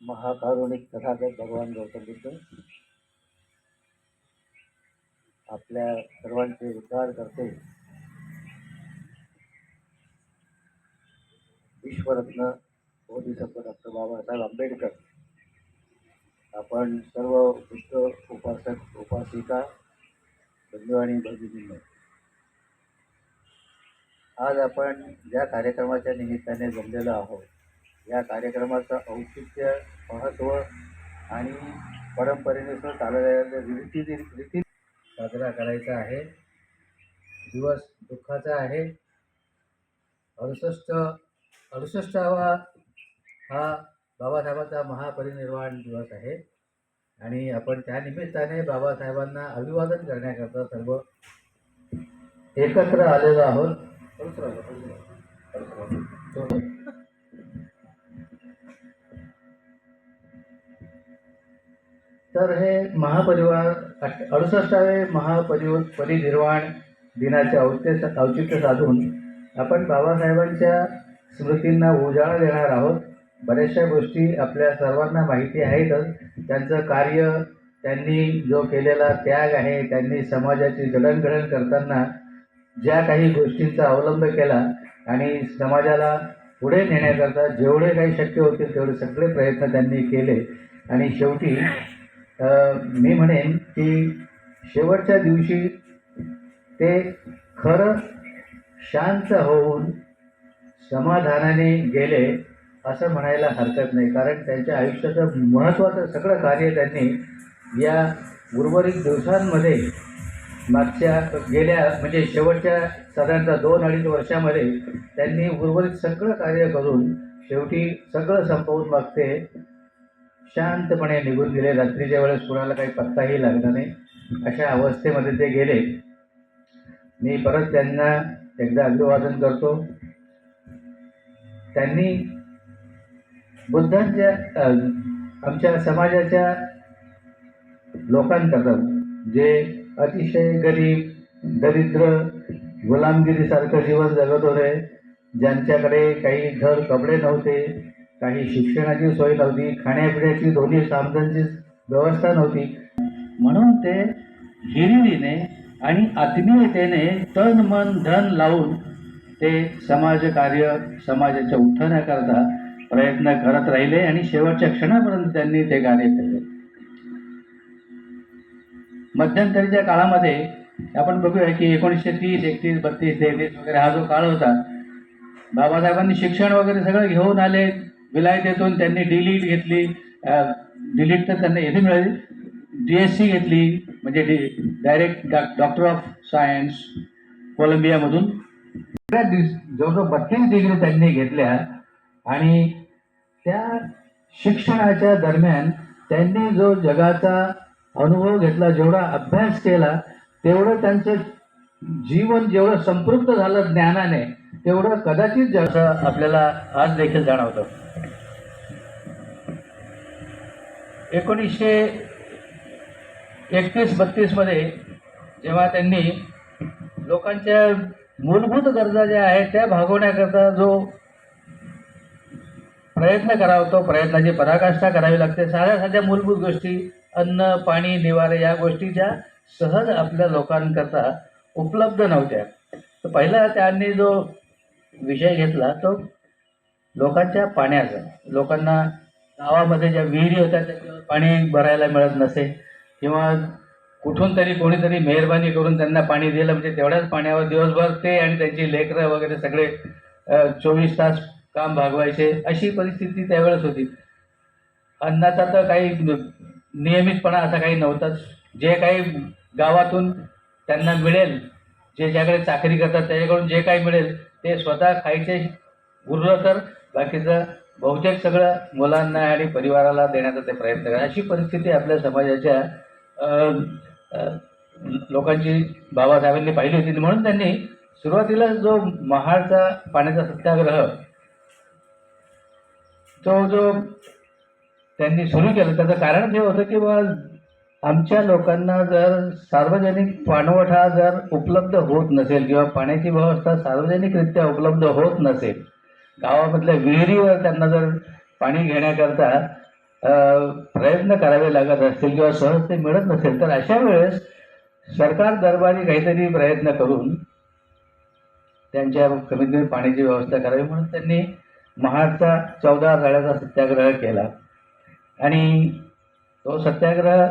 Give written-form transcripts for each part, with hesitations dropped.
महाकारुणिक तथागत भगवान गौतम बुद्ध आपल्या सर्वांचे उद्धार करते, विश्वरत्न बोधिसत्व डॉक्टर बाबासाहेब आंबेडकर, आपण सर्व बुद्ध उपासक उपासिका बंधू आणि भगिनींनो, आज आपण ज्या कार्यक्रमाच्या निमित्ताने जमलेलो आहोत, या कार्यक्रमाचं औचित्य, महत्त्व आणि परंपरेनुसार चाललेल्या रीती साजरा करायचा आहे. दिवस दुःखाचा आहे. 68वा हा बाबासाहेबांचा महापरिनिर्वाण दिवस आहे आणि आपण त्या निमित्ताने बाबासाहेबांना अभिवादन करण्याकरता सर्व एकत्र आलेलो आहोत. तर हे 68वे महापरिनिर्वाण दिनाचे औचित्य साधून आपण बाबासाहेबांच्या स्मृतींना उजाळा देणार आहोत. बऱ्याचशा गोष्टी आपल्या सर्वांना माहिती आहेतच. त्यांचं कार्य, त्यांनी जो केलेला त्याग आहे, त्यांनी समाजाची जडणघडण करताना ज्या काही गोष्टींचा अवलंब केला आणि समाजाला पुढे नेण्याकरता जेवढे काही शक्य होतील तेवढे सगळे प्रयत्न त्यांनी केले आणि शेवटी मी म्हणेन की शेवटच्या दिवशी ते खरं शांत होऊन समाधानाने गेले असं म्हणायला हरकत नाही. कारण त्यांच्या आयुष्याचं महत्त्वाचं सगळं कार्य त्यांनी या उर्वरित दिवसांमध्ये मागच्या गेल्या म्हणजे शेवटच्या साधारणतः 2-2.5 वर्षामध्ये त्यांनी उर्वरित सगळं कार्य करून शेवटी सगळं संपवून मग ते शांतपणे निघून गेले. रात्रीच्या वेळेस कुणाला काही पत्ताही लागला नाही, अशा अवस्थेमध्ये ते गेले. मी परत त्यांना एकदा अभिवादन करतो. त्यांनी बुद्धांच्या आमच्या समाजाच्या लोकांकरता जे अतिशय गरीब, दरिद्र, गुलामगिरीसारखं जीवन जगत होते, ज्यांच्याकडे काही घर कपडे नव्हते, काही शिक्षणाची सोय नव्हती, खाण्यापिण्याची दोन्ही साधनांची व्यवस्था नव्हती, म्हणून ते हिरिरीने आणि आत्मीयतेने तन मन धन लावून ते समाजकार्य, समाजाच्या उत्थानाकरता प्रयत्न करत राहिले आणि शेवटच्या क्षणापर्यंत त्यांनी ते कार्य केले. मध्यंतरीच्या काळामध्ये आपण बघूया की 1930, 31, 32, 33 वगैरे हा जो काळ होता, बाबासाहेबांनी शिक्षण वगैरे सगळं घेऊन आले. विलायतेतून त्यांनी डिलीट घेतली, डिलीट तर त्यांना येथे मिळाली, DSc घेतली म्हणजे डायरेक्ट डॉक्टर ऑफ सायन्स कोलंबियामधून. जवळजवळ 32 डिग्री त्यांनी घेतल्या आणि त्या शिक्षणाच्या दरम्यान त्यांनी जो जगाचा अनुभव घेतला, जेवढा अभ्यास केला, तेवढं त्यांचं जीवन जेवढं संपृक्त झालं ज्ञानाने, तेवढं कदाचित जसं आपल्याला आज देखील जाणवतं. 1931-32 मध्ये जेव्हा त्यांनी लोकांच्या मूलभूत गरजा ज्या आहेत त्या भागवण्याकरता जो प्रयत्न करावा, तो प्रयत्नाची पराकाष्ठा करावी लागते. साध्या मूलभूत गोष्टी, अन्न, पाणी, निवारे या गोष्टी ज्या सहज आपल्या लोकांकरता उपलब्ध नव्हत्या. तर पहिला त्यांनी जो विषय घेतला तो लोकांच्या पाण्याचा. लोकांना गावामध्ये ज्या विहिरी होत्या त्याच्यावर पाणी भरायला मिळत नसे किंवा कुठून तरी कोणीतरी मेहरबानी करून त्यांना पाणी दिलं म्हणजे तेवढ्याच पाण्यावर दिवसभर ते आणि त्यांची लेकरं वगैरे सगळे 24 तास काम भागवायचे, अशी परिस्थिती त्यावेळेस होती. अन्नाचा तर काही नियमितपणा असा काही नव्हताच. जे काही गावातून त्यांना मिळेल, जे ज्याकडे चाकरी करतात त्याच्याकडून जे काही मिळेल ते स्वतः खायचे, उरलं तर बाकीचं बहुतेक सगळं मुलांना आणि परिवाराला देण्याचा ते प्रयत्न करा. अशी परिस्थिती आपल्या समाजाच्या लोकांची बाबासाहेबांनी पाहिली होती. म्हणून त्यांनी सुरुवातीला जो महाडचा पाण्याचा सत्याग्रह जो त्यांनी सुरू केला, त्याचं कारण हे होतं की बा आमच्या लोकांना जर सार्वजनिक पाणवठा जर उपलब्ध होत नसेल किंवा पाण्याची व्यवस्था सार्वजनिकरित्या उपलब्ध होत नसेल, गावामधल्या विहिरीवर त्यांना जर पाणी घेण्याकरता प्रयत्न करावे लागत असतील किंवा सहज ते मिळत नसेल तर अशा वेळेस सरकार दरबारी काहीतरी प्रयत्न करून त्यांच्या कमीत कमी पाण्याची व्यवस्था करावी म्हणून त्यांनी महाडचा 14 जाळ्याचा सत्याग्रह केला आणि तो सत्याग्रह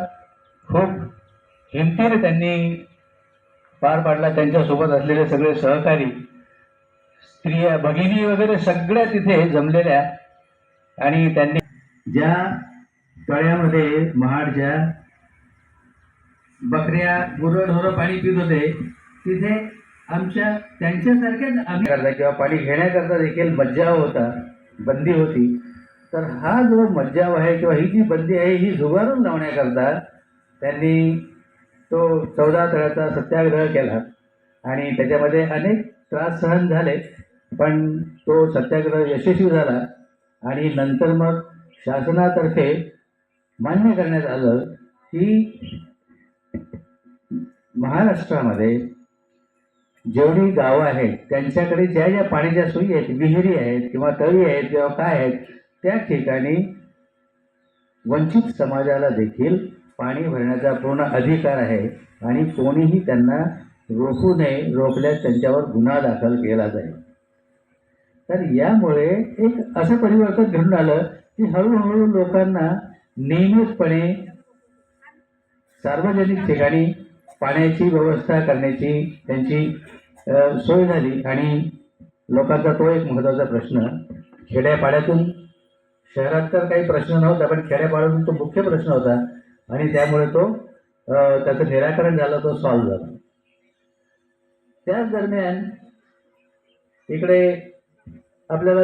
खूप हिमतीने त्यांनी पार पाडला. त्यांच्यासोबत असलेले सगळे सहकारी, स्त्रिया, भगिनी वगैरे सगळ्या तिथे जमलेल्या आणि त्यांनी ज्या तळ्यामध्ये महाडच्या बकऱ्या गुरंढोरं पाणी पित होते तिथे आमच्या त्यांच्यासारख्याच आम्ही करता किंवा पाणी घेण्याकरता देखील मज्जाव होता, बंदी होती. तर हा जो मज्जाव आहे किंवा ही जी बंदी आहे ही झुगारून लावण्याकरता त्यांनी तो 14 तळ्याचा सत्याग्रह केला आणि त्याच्यामध्ये अनेक त्रास सहन झाले, पण तो सत्याग्रह यशस्वी झाला आणि नंतर मग शासनातर्फे मान्य करण्यात आलं की महाराष्ट्रामध्ये जेवढी गावं आहेत त्यांच्याकडे ज्या ज्या पाण्याच्या सोयी आहेत, विहिरी आहेत किंवा तळी आहेत किंवा काय आहेत, त्या ठिकाणी वंचित समाजाला देखील पाणी भरण्याचा पूर्ण अधिकार आहे आणि कोणीही त्यांना रोखू नये, रोखल्यास त्यांच्यावर गुन्हा दाखल केला जाईल. तर यामुळे एक असं परिवर्तन घडून आलं की हळूहळू लोकांना नियमितपणे सार्वजनिक ठिकाणी पाण्याची व्यवस्था करण्याची त्यांची सोय झाली आणि लोकांचा तो एक महत्त्वाचा प्रश्न खेड्यापाड्यातून, शहरात तर काही प्रश्न नव्हता पण खेड्यापाड्यातून तो मुख्य प्रश्न होता आणि त्यामुळे तो त्याचं निराकरण झालं, तो सॉल्व्ह झाला. त्याच दरम्यान इकडे आपल्याला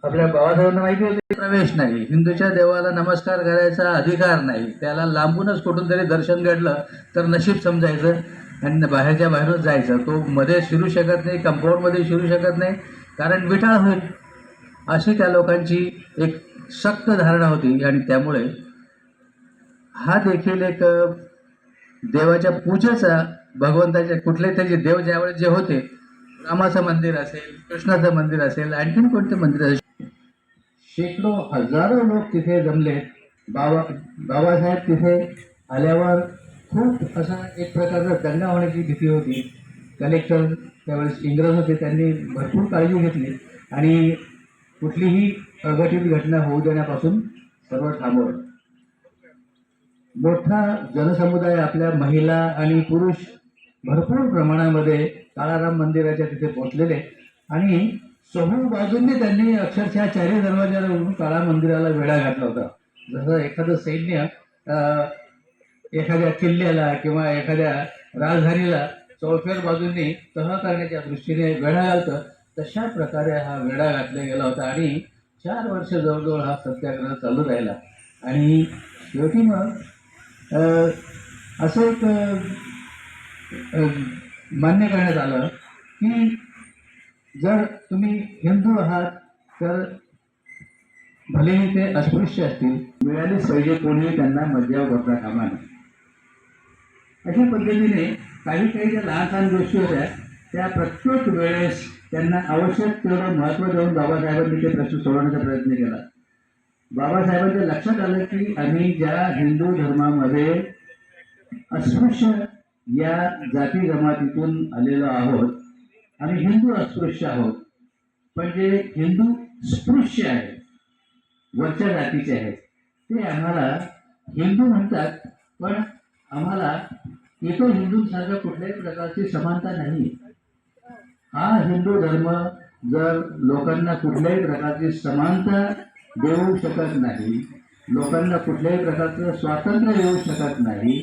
आपल्या बाबासाहेबांना माहिती होती प्रवेश नाही, हिंदूच्या देवाला नमस्कार करायचा अधिकार नाही, त्याला लांबूनच कुठून तरी दर्शन घडलं तर नशीब समजायचं आणि बाहेरच्या बाहेरच जायचं. तो मध्ये शिरू शकत नाही, कंपाऊंडमध्ये शिरू शकत नाही कारण विटाळ होईल, अशी त्या लोकांची एक सक्त धारणा होती. आणि त्यामुळे हा देखील एक देवाच्या पूजेचा, भगवंताच्या कुठले त्याचे देव ज्यावेळेस जे होते, रामाचं मंदिर असेल, कृष्णाचं मंदिर असेल, आणखीन कोणते मंदिर असेल, शेकडो हजारो लोक तिथे जमले. बाबासाहेब तिथे आल्यावर खूप असा एक प्रकारचा दंगा होण्याची भीती होती. कलेक्टर त्यावेळेस इंग्रज होते, त्यांनी भरपूर काळजी घेतली आणि कुठलीही अघटित घटना होऊ देण्यापासून सर्व थांबवलं. मोठा जनसमुदाय, आपल्या महिला आणि पुरुष भरपूर प्रमाणामध्ये काळाराम मंदिराच्या तिथे पोहोचलेले आणि समोर बाजूंनी त्यांनी अक्षरशः चारी दरवाजाला काळा मंदिराला वेढा घातला होता. जसं एखादं सैन्य एखाद्या किल्ल्याला किंवा एखाद्या राजधानीला चौफेर बाजूंनी तह करण्याच्या दृष्टीने वेढा घालतं, तशा प्रकारे हा वेढा घातला गेला होता आणि 4 वर्ष जवळजवळ हा सत्याग्रह चालू राहिला. आणि शेवटी मग असं एक मान्य करण्यात आलं की जर तुम्ही हिंदू आहात तर भलेही ते अस्पृश्य असतील, मिळालीच पाहिजे, कोणीही त्यांना मज्जाव करता कामा नये. अशा पद्धतीने काही ज्या लहान लहान गोष्टी होत्या त्या प्रत्येक वेळेस त्यांना आवश्यक तेवढं महत्त्व देऊन बाबासाहेबांनी ते प्रश्न सोडवण्याचा प्रयत्न केला. बाबासाहेबांच्या लक्षात आलं की आम्ही ज्या हिंदू धर्मामध्ये अस्पृश्य या जाती जमातीतून आलेलो आहोत, आम्ही हिंदू अस्पृश्य आहोत, पण जे हिंदू स्पृश्य आहेत, वरच्या जातीचे आहेत, ते आम्हाला हिंदू म्हणतात, पण आम्हाला इतर हिंदूंसारख्या कुठल्याही प्रकारची समानता नाही. हा हिंदू धर्म जर लोकांना कुठल्याही प्रकारची समानता देऊ शकत नाही, लोकांना कुठल्याही प्रकारचं स्वातंत्र्य देऊ शकत नाही,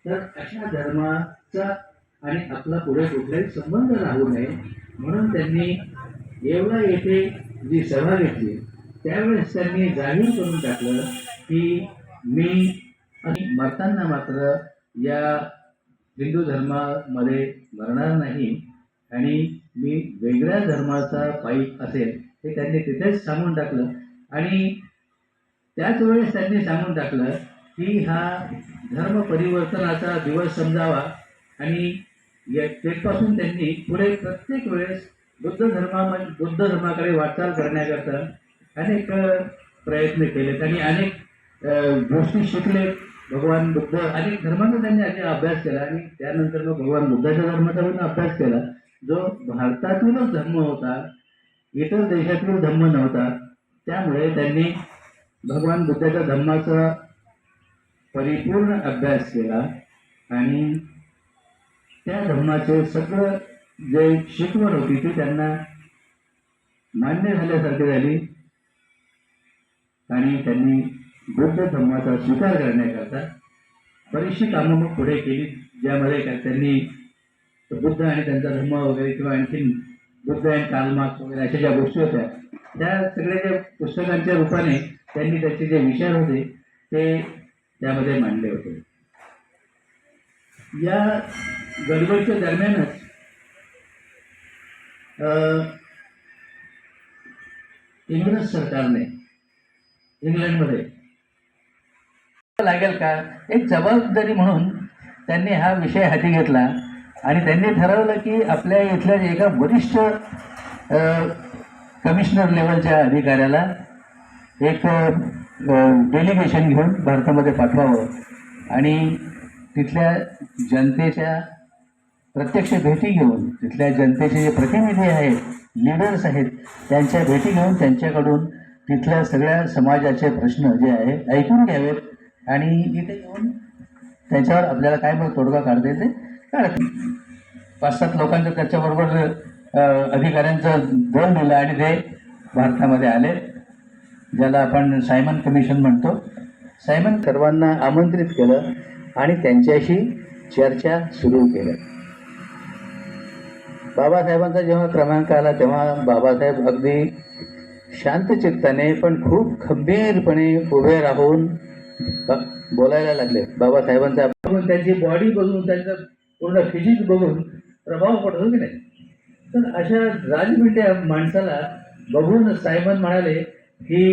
तर अशा धर्माचा आणि आपला पुढे कुठलाही संबंध राहू नये म्हणून त्यांनी येवला येथे जी सभा घेतली त्यावेळेस त्यांनी जाहीर करून टाकलं की मी मरताना मात्र या हिंदू धर्मामध्ये मरणार नाही आणि मी वेगळ्या धर्माचा पाईक असेल हे त्यांनी तिथेच सांगून टाकलं. आणि त्याच वेळेस त्यांनी सांगून टाकलं की हा धर्म परिवर्तनाचा दिवस समजावा आणि तेथपासून त्यांनी पुढे प्रत्येक वेळेस बुद्ध धर्माकडे वाटचाल करण्याकरता अनेक प्रयत्न केलेत आणि अनेक गोष्टी शिकले. भगवान बुद्ध अनेक धर्मांचा त्यांनी आधी अभ्यास केला आणि त्यानंतर मग भगवान बुद्धाच्या धर्माचा पण अभ्यास केला, जो भारतातीलच धर्म होता, इतर देशातील धर्म नव्हता. त्यामुळे त्यांनी भगवान बुद्धाच्या धर्माचा परिपूर्ण अभ्यास केला आणि त्या धर्माचे सगळं जे शिकवण होती ती त्यांना मान्य झाल्यासारखी झाली आणि त्यांनी बुद्ध धर्माचा स्वीकार करण्याकरता बरीचशी कामं मग पुढे केली, ज्यामध्ये त्यांनी बुद्ध आणि त्यांचा धर्म वगैरे किंवा आणखीन बुद्ध अँड कार्ल मार्क्स वगैरे अशा ज्या गोष्टी होत्या त्या सगळ्या ज्या पुस्तकांच्या रूपाने त्यांनी त्याचे जे विचार होते ते त्यामध्ये मांडले होते. या गडबडच्या दरम्यानच इंग्रज सरकारने इंग्लंडमध्ये लागेल का एक जबाबदारी म्हणून त्यांनी हा विषय हाती घेतला आणि त्यांनी ठरवलं की आपल्या इथल्या एका वरिष्ठ कमिशनर लेवलच्या अधिकाऱ्याला एक डेलिगेशन घेऊन भारतामध्ये पाठवावं आणि तिथल्या जनतेच्या प्रत्यक्ष भेटी घेऊन तिथल्या जनतेचे जे प्रतिनिधी आहेत, लीडर्स आहेत, त्यांच्या भेटी घेऊन त्यांच्याकडून तिथल्या सगळ्या समाजाचे प्रश्न जे आहे ऐकून घ्यावेत आणि इथे येऊन त्याच्यावर आपल्याला काय मग तोडगा काढता येते काढते. 5-7 लोकांचं त्याच्याबरोबर अधिकाऱ्यांचं दल दिलं आणि ते भारतामध्ये आले, ज्याला आपण सायमन कमिशन म्हणतो. सायमन सर्वांना आमंत्रित केलं आणि त्यांच्याशी चर्चा सुरू केल्या. बाबासाहेबांचा जेव्हा क्रमांक आला तेव्हा बाबासाहेब अगदी शांतचित्ताने पण खूप खंबीरपणे उभे राहून बोलायला लागले. बाबासाहेबांचा त्यांची बॉडी बघून त्यांचं पूर्ण फिजिक्स बघून प्रभाव पडतो की नाही. तर अशा राजमिंट्या माणसाला बघून सायमन म्हणाले की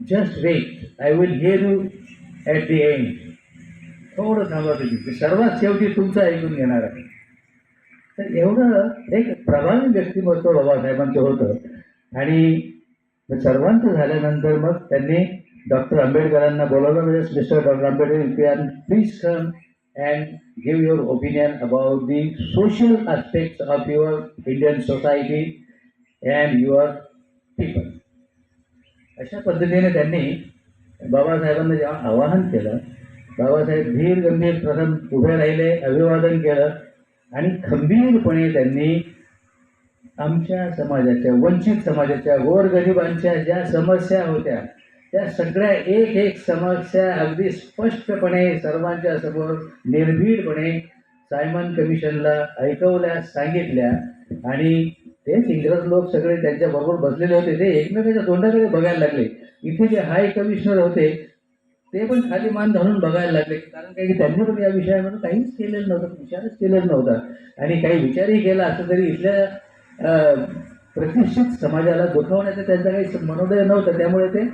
just wait, I will hear you at the end. थोडं थांबा तुम्ही, सर्वात शेवटी तुमचं ऐकून घेणार आहे. तर एवढं एक प्रभावी व्यक्तिमत्व बाबासाहेबांचं होतं आणि सर्वांचं झाल्यानंतर मग त्यांनी डॉक्टर आंबेडकरांना बोलावलं. म्हणजे mister doctor Ambedkar, you can please come and give your opinion about the social aspects of your Indian society and your people. अशा पद्धतीने त्यांनी बाबासाहेबांना जेव्हा आवाहन केलं, बाबासाहेब धीर गंभीर प्रथम उभे राहिले, अभिवादन केलं आणि खंबीरपणे त्यांनी आमच्या समाजाच्या, वंचित समाजाच्या, गोरगरिबांच्या ज्या समस्या होत्या त्या सगळ्या एक एक समस्या अगदी स्पष्टपणे सर्वांच्या समोर निर्भीडपणे सायमन कमिशनला ऐकवल्या, सांगितल्या. आणि तेच इंग्रज लोक सगळे त्यांच्याबरोबर बसलेले होते, ते एकमेकांच्या तोंडाकडे बघायला लागले. इथे जे हाय कमिशनर होते ते पण खाली मान धरून बघायला लागले, कारण काही त्यांनी पण या विषयामध्ये काहीच केलेलं नव्हतं, विचारच केलेला नव्हता. आणि काही विचारही केला असं तरी इथल्या प्रतिष्ठित समाजाला दुखवण्याचं त्यांचा काही मनोदय नव्हतं. त्यामुळे ते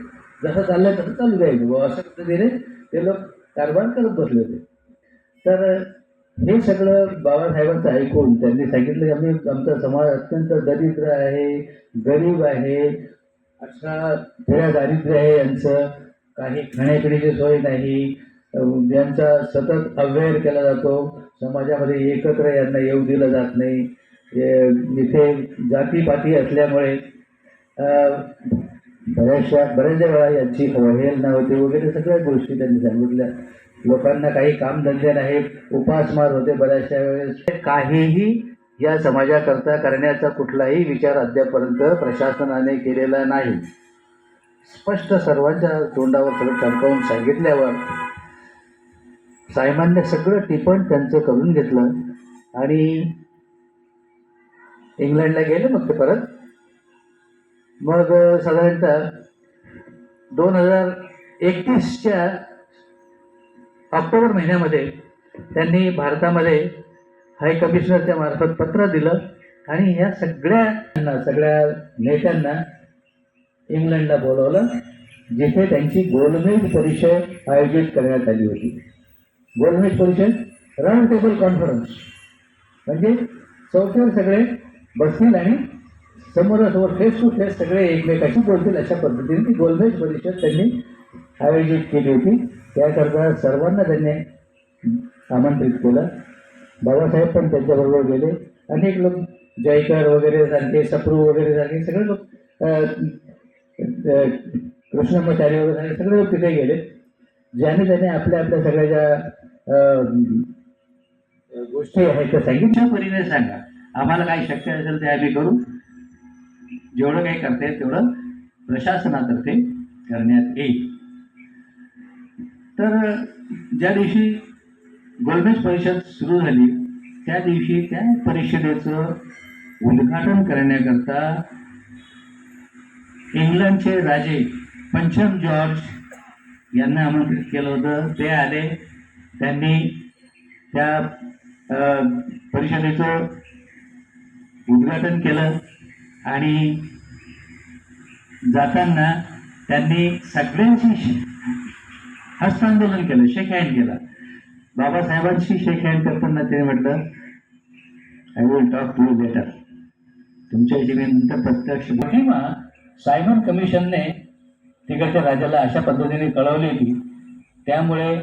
जसं चाललंय तसं चालू द्यायचं अशा पद्धतीने ते लोक कारभार करत बसले होते. तर हे सगळं बाबासाहेबांचं ऐकून त्यांनी सांगितलं की आम्ही, आमचा समाज अत्यंत दरिद्र आहे, गरीब आहे, अशा थोड्या दारिद्र्य आहे यांचं, काही खाण्यापिण्याची सोय नाही, यांचा सतत अव्यय केला जातो, समाजामध्ये एकत्र यांना येऊ दिलं जात नाही, इथे जातीपाती असल्यामुळे बऱ्याचशा वेळा यांची अवहेलना होते वगैरे सगळ्या गोष्टी त्यांनी सांगितल्या. लोकांना काही कामधंदे नाहीत, उपासमार होते बऱ्याचशा वेळेस. काहीही या समाजाकरता करण्याचा कुठलाही विचार अद्यापर्यंत प्रशासनाने केलेला नाही. स्पष्ट सर्वांच्या तोंडावर सगळं टणकावून सांगितल्यावर सायमनने सगळं टिपण त्यांचं करून घेतलं आणि इंग्लंडला गेले. मग ते परत मग साधारणतः 2031च्या ऑक्टोबर महिन्यामध्ये त्यांनी भारतामध्ये हाय कमिशनरच्या मार्फत पत्र दिलं आणि ह्या सगळ्या नेत्यांना इंग्लंडला बोलवलं, जिथे त्यांची गोलमेज परिषद आयोजित करण्यात आली होती. गोलमेज परिषद राऊंड टेबल कॉन्फरन्स म्हणजे चौथ्यावर सगळे बसतील आणि समोरासमोर फेस टू फेस सगळे एकमेकाशी बोलतील अशा पद्धतीने ती गोलमेज परिषद त्यांनी आयोजित केली होती. त्याकरता सर्वांना त्यांनी आमंत्रित केलं. बाबासाहेब पण त्यांच्याबरोबर गेले. अनेक लोक जयकर वगैरे सारखे, सप्रू वगैरे सारखे सगळे लोक, कृष्णमाचार्य वगैरे सारखे सगळे लोक तिथे गेले. ज्याने त्याने आपल्या आपल्या सगळ्या ज्या गोष्टी आहेत त्या सांगितल्या परीने सांगा, आम्हाला काही शक्य असेल ते आम्ही करू, जेवढं काही करता येईल तेवढं प्रशासनातर्फे करण्यात येईल. तर ज्या दिवशी गोलमेज परिषद सुरू झाली त्या दिवशी त्या परिषदेचं उद्घाटन करण्याकरता इंग्लंडचे राजे पंचम जॉर्ज यांना आमंत्रित केलं होतं. ते आले. त्यांनी त्या परिषदेचं उद्घाटन केलं आणि जाताना त्यांनी सगळ्यांशी हस्तांदोलन केलं, शेक हँड केला. बाबासाहेबांशी शेक हँड करताना त्याने म्हटलं, I will talk to you later, तुमच्याशी मी नंतर प्रत्यक्ष. किंवा सायमन कमिशनने तिकडच्या राजाला अशा पद्धतीने कळवली होती. त्यामुळे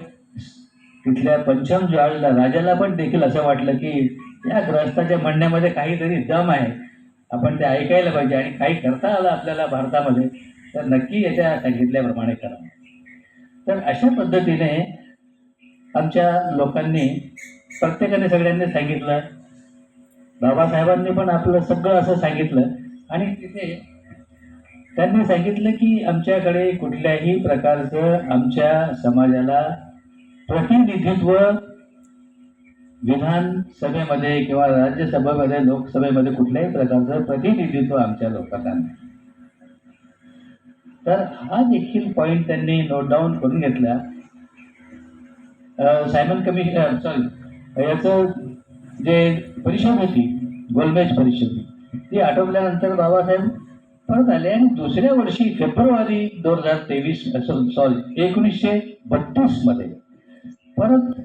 तिथल्या पंचम जॉर्जला, राजाला पण देखील असं वाटलं की या ग्रस्ताच्या म्हणण्यामध्ये काहीतरी दम आहे, आपण ते ऐकायला पाहिजे आणि काही करता आलं आपल्याला भारतामध्ये तर नक्की याच्या सांगितल्याप्रमाणे करा. तर अशा पद्धतीने आमच्या लोकांनी, प्रत्येकाने सगळ्यांनी सांगितलं. बाबासाहेबांनी पण आपलं सगळं असं सांगितलं आणि तिथे त्यांनी सांगितलं की आमच्याकडे कुठल्याही प्रकारचं आमच्या समाजाला प्रतिनिधित्व विधानसभेमध्ये किंवा राज्यसभेमध्ये, लोकसभेमध्ये कुठल्याही प्रकारचं प्रतिनिधित्व आमच्या लोकांना नाही. तर हा देखील पॉईंट त्यांनी नोट डाऊन करून घेतला. सायमन कमिशन, याचं जे परिषद होती, गोलमेज परिषद, ती आटोपल्यानंतर बाबासाहेब परत आले आणि दुसऱ्या वर्षी फेब्रुवारी 1932 मध्ये परत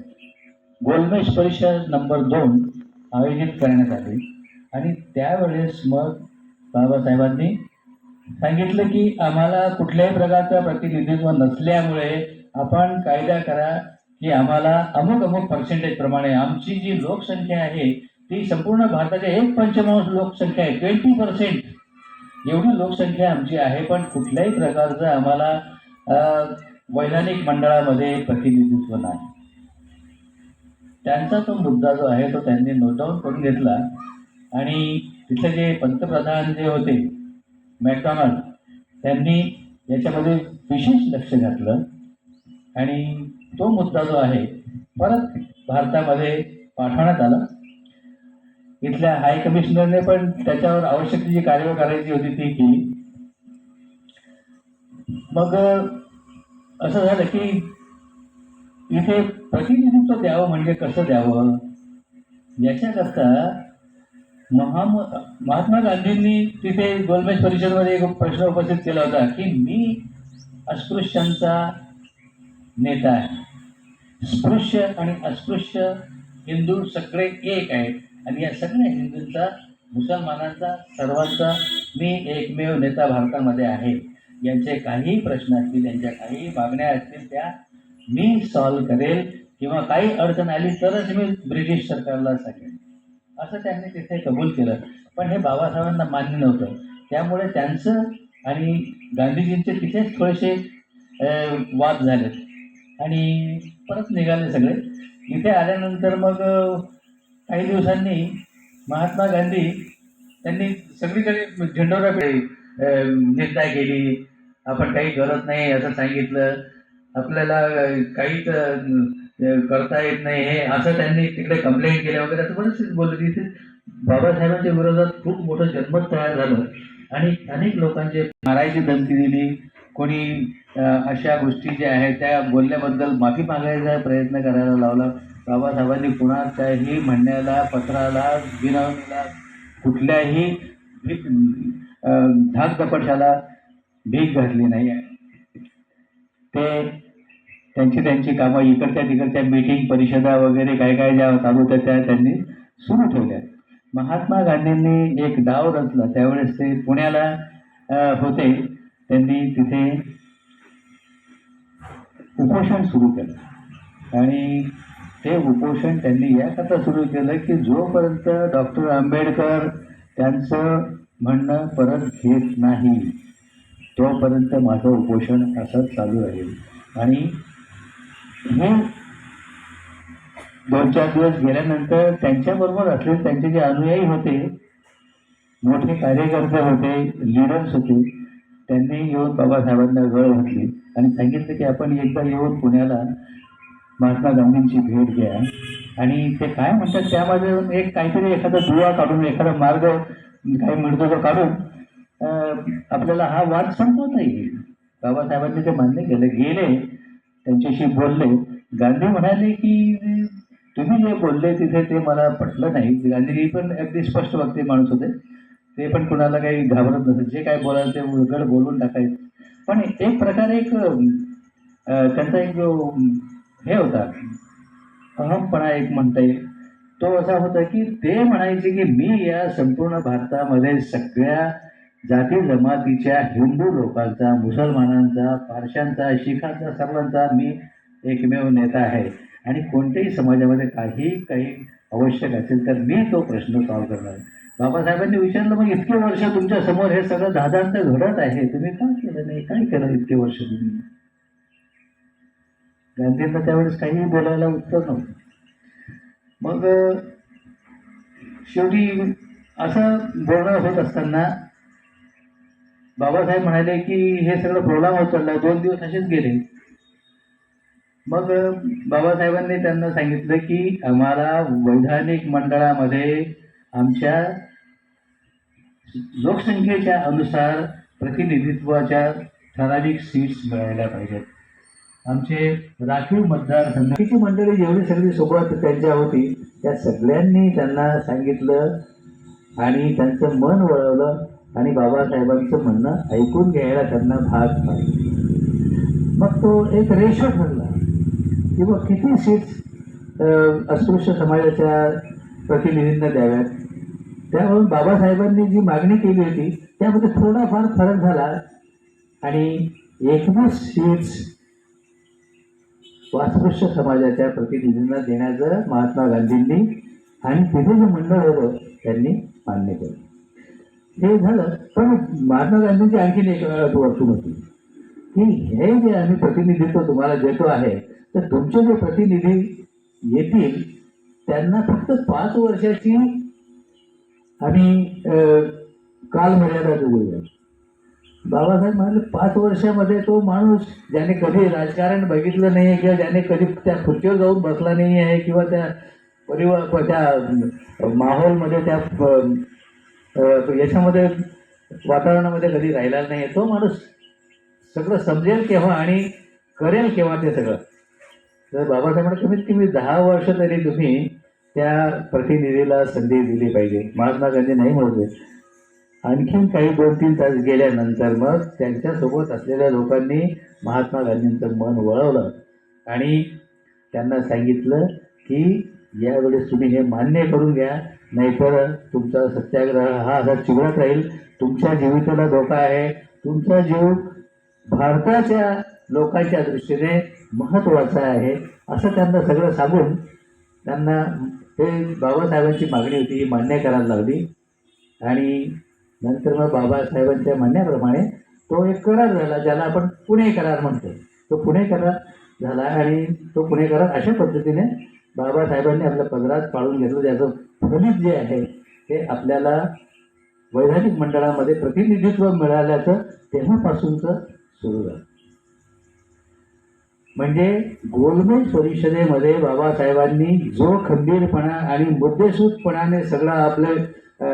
गोलमेज परिषद नंबर 2 आयोजित करण्यात आली. आणि त्यावेळेस मग बाबासाहेबांनी सांगितलं की आम्हाला कुठल्याही प्रकारचं प्रतिनिधित्व नसल्यामुळे आपण कायदा करा की आम्हाला अमुक अमुक पर्सेंटेज प्रमाणे आमची जी लोकसंख्या आहे ती संपूर्ण भारताच्या 1/5 लोकसंख्या आहे, 20% एवढी लोकसंख्या आमची आहे, पण कुठल्याही प्रकारचं आम्हाला वैधानिक मंडळामध्ये प्रतिनिधित्व नाही. त्यांचा तो मुद्दा जो आहे तो त्यांनी नोट डाऊन करून घेतला आणि तिथले जे पंतप्रधान जे होते मॅकडॉनल्ड, त्यांनी याच्यामध्ये विशेष लक्ष घातलं आणि तो मुद्दा जो आहे परत भारतामध्ये पाठवण्यात आला. इथल्या हाय कमिशनरने पण त्याच्यावर आवश्यक जी कार्यवाही करायची होती ती केली. मग असं झालं की इथे प्रतिनिधित्व द्यावं म्हणजे कसं द्यावं याच्याकरता महात्मा गांधींनी तिथे गोलमेज परिषदेमध्ये एक प्रश्न उपस्थित केला होता की मी अस्पृश्यांचा नेता आहे. स्पृश्य आणि अस्पृश्य हिंदू सगळे एक आहेत आणि या सगळ्या हिंदूंचा, मुसलमानांचा, सर्वांचा मी एकमेव नेता भारतामध्ये आहे. यांचे काही प्रश्न असतील, यांच्या काही मागण्या असतील त्या मी सॉल्व्ह करेल किंवा काही अडचण आली तरच मी ब्रिटिश सरकारला सांगेन, असं त्यांनी तिथे कबूल केलं. पण हे बाबासाहेबांना मान्य नव्हतं. त्यामुळे त्यांचं आणि गांधीजींचे तिथेच थोडेसे वाद झाले आणि परत निघाले सगळे. इथे आल्यानंतर मग काही दिवसांनी महात्मा गांधी त्यांनी सगळीकडे झेंडोरा निंदा केली. आपण काही करत नाही असं सांगितलं, आपल्याला काहीच करता येत नाही हे असं त्यांनी तिकडे कंप्लेंट केल्या वगैरे असं बरेच बोलले. तिथे बाबासाहेबांच्या विरोधात खूप मोठं जनमत तयार झालं आणि अनेक लोकांचे मारायची धमकी दिली. कोणी अशा गोष्टी ज्या आहेत त्या बोलल्याबद्दल माफी मागायचा प्रयत्न करायला लावला. बाबासाहेबांनी कुणाच्याही म्हणण्याला, पत्राला, विनवणीला, कुठल्याही धाकदपटशाला भीक घातली नाही. ते त्यांची कामं इकडच्या तिकडच्या मीटिंग, परिषदा वगैरे काय काय ज्या चालू होत्या त्या त्यांनी सुरू ठेवल्या. महात्मा गांधींनी एक डाव रचला. त्यावेळेस ते पुण्याला होते. त्यांनी तिथे उपोषण सुरू केलं आणि ते उपोषण त्यांनी याकरता सुरू केलं की जोपर्यंत डॉक्टर आंबेडकर त्यांचं म्हणणं परत घेत नाही तोपर्यंत माझं उपोषण असंच चालू राहील. आणि हे 2-4 दिवस गेल्यानंतर त्यांच्याबरोबर असलेले त्यांचे जे अनुयायी होते, मोठे कार्यकर्ते होते, लीडर्स होते, त्यांनी येऊन बाबासाहेबांना गळ घातली आणि सांगितलं की आपण एकदा येऊन पुण्याला महात्मा गांधींची भेट घ्या. आणि ते काय म्हणतात त्यामध्ये एक काहीतरी एखादा दुवा काढून, एखादा मार्ग काही मिळतो तो काढून आपल्याला हा वाद संपवता येईल. बाबासाहेबांनी ते मान्य केलं, गेले त्यांच्याशी बोलले. गांधी म्हणाले की तुम्ही जे बोलले तिथे ते मला पटलं नाही. गांधीजी पण अगदी स्पष्ट वक्ते माणूस होते. ते पण कुणाला काही घाबरत नसत, जे काय बोलायचं ते उलगड बोलून टाकायचं. पण एक प्रकारे एक त्यांचा एक जो हे होता अहमपणा एक म्हणता येईल, तो असा होता की ते म्हणायचे की मी या संपूर्ण भारतामध्ये सगळ्या जाती जमातीच्या हिंदू लोकांचा, मुसलमानांचा, पारशांचा, शीखांचा, सर्वांचा मी एकमेव नेता आहे आणि कोणत्याही समाजामध्ये काही आवश्यक असेल तर मी तो प्रश्न सॉल्व्ह करणार. बाबासाहेबांनी विचारलं, मग इतके वर्ष तुमच्या समोर हे सगळं धादांत घडत आहे, तुम्ही का केलं नाही, काय केलं इतके वर्ष तुम्ही? गांधींना त्यावेळेस काही बोलायला उत्तर नव्हतं. मग शेवटी असं बोलणं होत असताना बाबासाहेब म्हणाले की हे सगळं प्रोग्राम होत चालला. 2 दिवस असेच गेले. मग बाबासाहेबांनी त्यांना सांगितलं की आम्हाला वैधानिक मंडळामध्ये आमच्या लोकसंख्येच्या अनुसार प्रतिनिधित्वाच्या ठराविक सीट्स मिळायला पाहिजेत. आमचे राखीव मतदारसंघाची मंडळी जेवढी सगळी सोबत त्यांच्या होती त्या सगळ्यांनी त्यांना सांगितलं आणि त्यांचं मन वळवलं आणि बाबासाहेबांचं म्हणणं ऐकून घ्यायला त्यांना भाग पाडलं. मग तो एक रेशो ठरला की मग किती सीट्स अस्पृश्य समाजाच्या प्रतिनिधींना द्याव्यात. त्यामुळे बाबासाहेबांनी जी मागणी केली होती त्यामध्ये थोडाफार फरक झाला आणि 21 सीट्स अस्पृश्य समाजाच्या प्रतिनिधींना देण्याचं महात्मा गांधींनी आणि तिथे जे मंडळ होतं त्यांनी मान्य केलं. हे झालं. पण महात्मा गांधींची आणखीन एक वस्तू होती की हे जे आम्ही प्रतिनिधित्व तुम्हाला देतो आहे तर तुमचे जे प्रतिनिधी येतील त्यांना फक्त 5 वर्षाची आम्ही कालमर्यादा देऊया. बाबासाहेब म्हणाले 5 वर्षामध्ये तो माणूस ज्याने कधी राजकारण बघितलं नाही आहे किंवा ज्याने कधी त्या खुर्चीवर जाऊन बसला नाही आहे किंवा त्या त्या माहोलमध्ये त्या याच्यामध्ये वातावरणामध्ये कधी राहिला नाही आहे, तो माणूस सगळं समजेल केव्हा आणि करेल केव्हा ते सगळं. तर बाबासाहेब कमीत कमी 10 वर्ष तरी तुम्ही त्या प्रतिनिधीला संधी दिली पाहिजे. महात्मा गांधी नाही म्हणले. आणखीन काही 2-3 तास गेल्यानंतर मग त्यांच्यासोबत असलेल्या लोकांनी महात्मा गांधींचं मन वळवलं आणि त्यांना सांगितलं की यावेळेस तुम्ही हे मान्य करून घ्या, नाहीतर तुमचा सत्याग्रह हा असा चिघळत राहील. तुमच्या जीविताला धोका आहे. तुमचा जीव भारताच्या लोकांच्या दृष्टीने महत्त्वाचा आहे असं त्यांना सगळं सांगून त्यांना हे बाबासाहेबांची मागणी होती ही मान्य करायला लागली. आणि नंतर मग बाबासाहेबांच्या म्हणण्याप्रमाणे तो एक करार झाला ज्याला आपण पुणे करार म्हणतो. तो पुणे करार झाला आणि तो पुणे करार अशा पद्धतीने बाबासाहेबांनी आपल्या पदरात पाळून घेतलं. ज्याचं फलित जे आहे ते आपल्याला वैधानिक मंडळामध्ये प्रतिनिधित्व मिळाल्याचं तेव्हापासूनचं सुरू झालं. म्हणजे गोलमेज परिषदेमध्ये बाबासाहेबांनी जो खंबीरपणा आणि मुद्देसूदपणाने सगळं आपल्या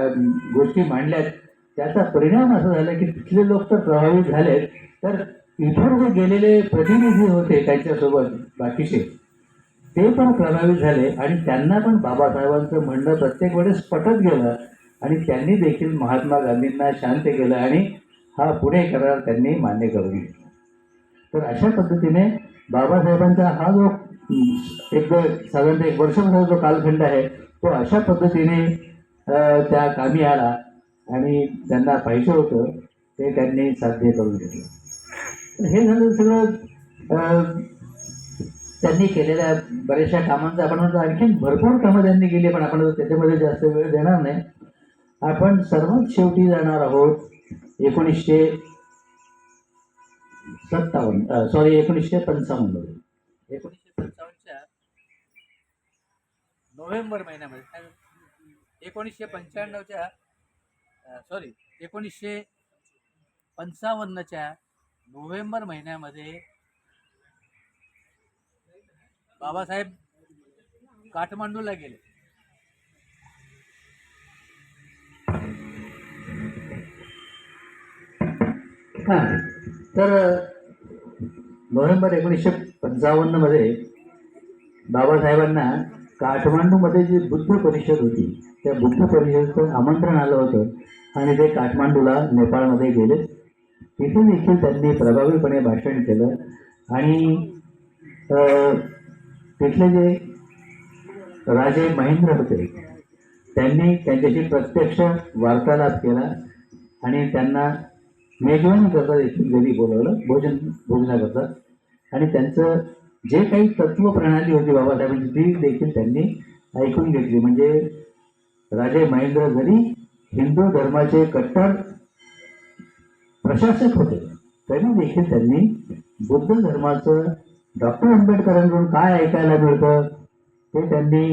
गोष्टी मांडल्यात त्याचा परिणाम असा झाला की तिथले लोक तर प्रभावित झालेत, तर इथून जे गेलेले प्रतिनिधी होते त्यांच्यासोबत बाकीचे ते पण प्रभावित झाले आणि त्यांना पण बाबासाहेबांचं म्हणणं प्रत्येक वेळेस पटत गेलं आणि त्यांनी देखील महात्मा गांधींना शांत केलं आणि हा पुणे करार त्यांनी मान्य करून घेतला. तर अशा पद्धतीने बाबासाहेबांचा हा जो साधारणतः 1 वर्षाचा जो कालखंड आहे तो अशा पद्धतीने त्या कामी आला आणि त्यांना पाहिजे होतं ते त्यांनी साध्य करून घेतलं. तर हे झालं सगळं त्यांनी केलेल्या बऱ्याचशा कामांचं आपण म्हणतो. आणखी भरपूर कामं त्यांनी केली, पण आपण त्याच्यामध्ये जास्त वेळ देणार नाही. आपण सर्वात शेवटी जाणार आहोत 1955 मध्ये. 1955च्या नोव्हेंबर महिन्यामध्ये, 1955च्या 1955च्या नोव्हेंबर महिन्यामध्ये बाबासाहेब काठमांडूला गेले. तर नोव्हेंबर 1955 मध्ये बाबासाहेबांना काठमांडूमध्ये जी बुद्ध परिषद होती त्या बुद्ध परिषदेचं आमंत्रण आलं होतं आणि ते काठमांडूला नेपाळमध्ये गेले. तिथे देखील त्यांनी प्रभावीपणे भाषण केलं आणि तिथले जे राजे महेंद्र होते त्यांनी त्यांच्याशी प्रत्यक्ष वार्तालाप केला आणि त्यांना मेजवानी करता देखील घरी बोलवलं भोजनाकरता. आणि त्यांचं जे काही तत्व प्रणाली होती बाबासाहेबांची ती देखील त्यांनी ऐकून घेतली. म्हणजे राजे महेंद्र जरी हिंदू धर्माचे कट्टर प्रशासक होते तरी देखील त्यांनी बुद्ध धर्माचं डॉक्टर आंबेडकरांकडून काय ऐकायला मिळतं ते त्यांनी